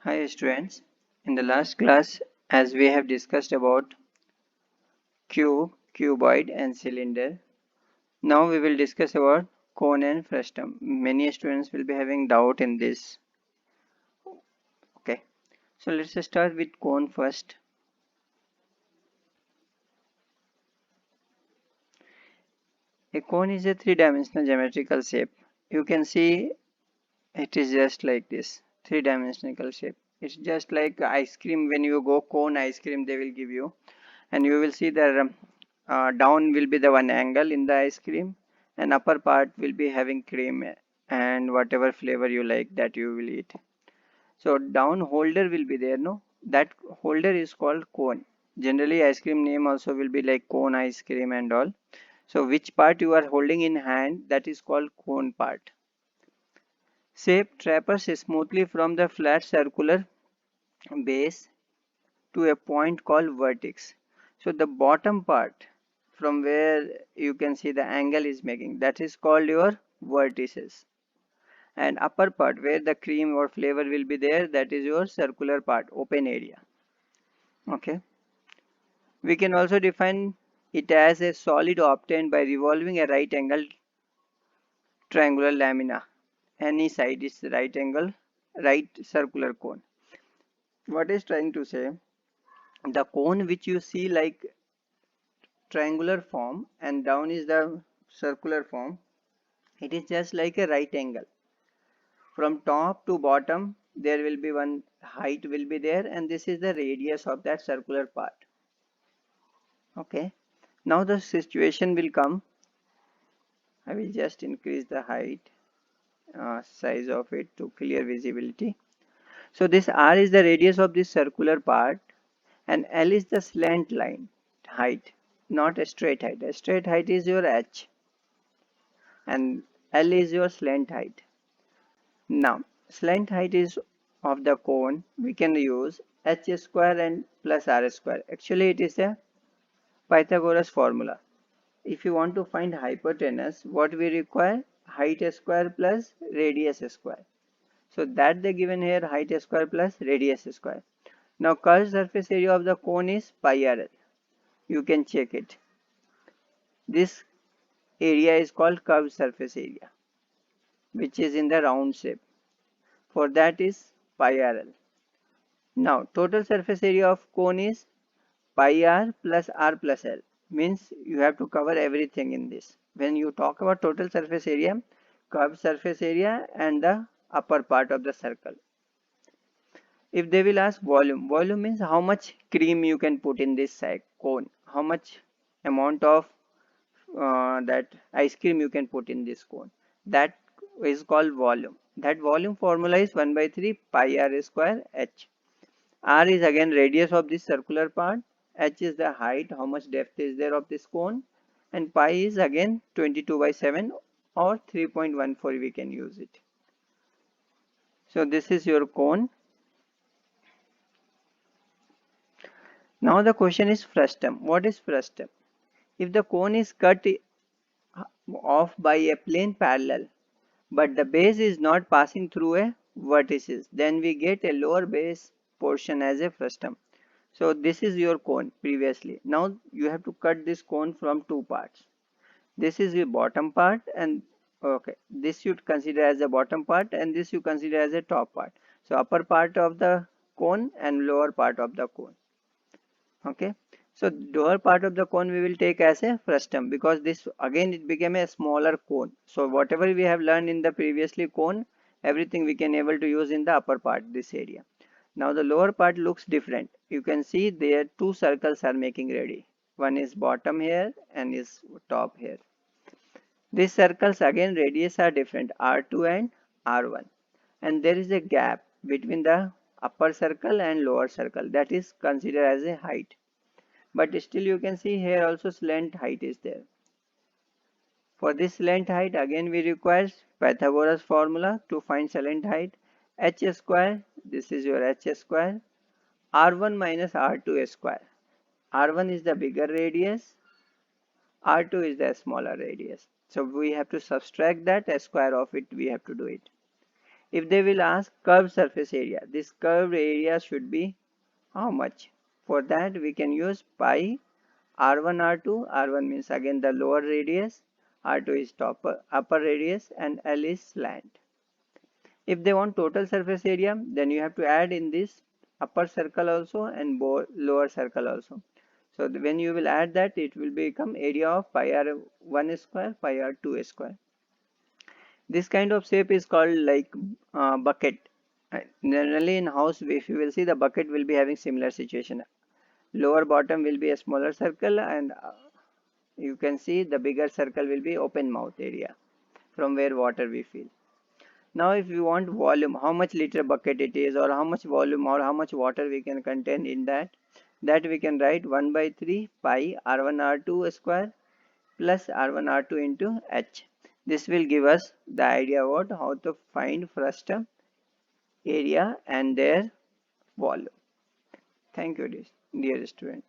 Hi students, in the last class as we have discussed about cube, cuboid and cylinder, now we will discuss about cone and frustum. Many students will be having doubt in this. Okay, so let's start with cone first. A cone is a three-dimensional geometrical shape. You can see it is just like this, three-dimensional shape. It's just like ice cream. When you go cone ice cream, they will give you. And you will see that down will be the one angle in the ice cream and upper part will be having cream and whatever flavor you like that you will eat. So down holder will be there, no, that holder is called cone. Generally ice cream name also will be like cone ice cream and all. So which part you are holding in hand, that is called cone part. Shape traverses smoothly from the flat circular base to a point called vertex. So the bottom part from where you can see the angle is making, that is called your vertices. And upper part where the cream or flavor will be there, that is your circular part, open area. Okay. We can also define it as a solid obtained by revolving a right angle triangular lamina. Any side is right angle, right circular cone. What is trying to say? The cone which you see like triangular form and down is the circular form, it is just like a right angle. From top to bottom there will be one height will be there and this is the radius of that circular part. Okay, now the situation will come. I will just increase the height size of it to clear visibility. So this r is the radius of this circular part and l is the slant line height, not a straight height. A straight height is your h and L is your slant height. Now, slant height is of the cone, we can use h square and plus r square. Actually, it is a Pythagoras formula. If you want to find hypotenuse, what we require? Height square plus radius square. So that they given here height square plus radius square. Now curved surface area of the cone is pi r. You can check it. This area is called curved surface area, which is in the round shape. For that is pi rl. Now total surface area of cone is pi r plus l, means you have to cover everything in this. When you talk about total surface area, curved surface area and the upper part of the circle. If they will ask volume, volume means how much cream you can put in this cone, how much amount of that ice cream you can put in this cone. That is called volume. That volume formula is 1 by 3 pi r square h. R is again radius of this circular part, h is the height, how much depth is there of this cone, and pi is again 22 by 7 or 3.14 we can use it. So this is your cone. Now the question is frustum. What is frustum? If the cone is cut off by a plane parallel but the base is not passing through a vertices, then we get a lower base portion as a frustum. So this is your cone previously. Now you have to cut this cone from two parts. This is the bottom part and okay, this you consider as the bottom part and this you consider as a top part. So upper part of the cone and lower part of the cone. Okay. So lower part of the cone we will take as a frustum because this again it became a smaller cone. So whatever we have learned in the previously cone, everything we can able to use in the upper part, this area. Now the lower part looks different. You can see there two circles are making ready. One is bottom here and is top here. These circles again radius are different, R2 and R1. And there is a gap between the upper circle and lower circle, that is considered as a height. But still you can see here also slant height is there. For this slant height again we require Pythagoras formula to find slant height. H square, this is your H square, R1 minus R2 square. R1 is the bigger radius, R2 is the smaller radius. So we have to subtract that, a square of it we have to do it. If they will ask curved surface area, this curved area should be how much? For that we can use pi r1 r2. R1 means again the lower radius, r2 is upper radius, and L is slant. If they want total surface area, then you have to add in this upper circle also and lower circle also. So when you will add that, it will become area of pi r1 square, pi r2 square. This kind of shape is called like bucket. Generally in house, if you will see, the bucket will be having similar situation. Lower bottom will be a smaller circle, and you can see the bigger circle will be open mouth area from where water we fill. Now if we want volume, how much liter bucket it is, or how much volume or how much water we can contain in that, that we can write 1 by 3 pi r1 r2 square plus r1 r2 into h. This will give us the idea about how to find first area and their volume. Thank you, dear student.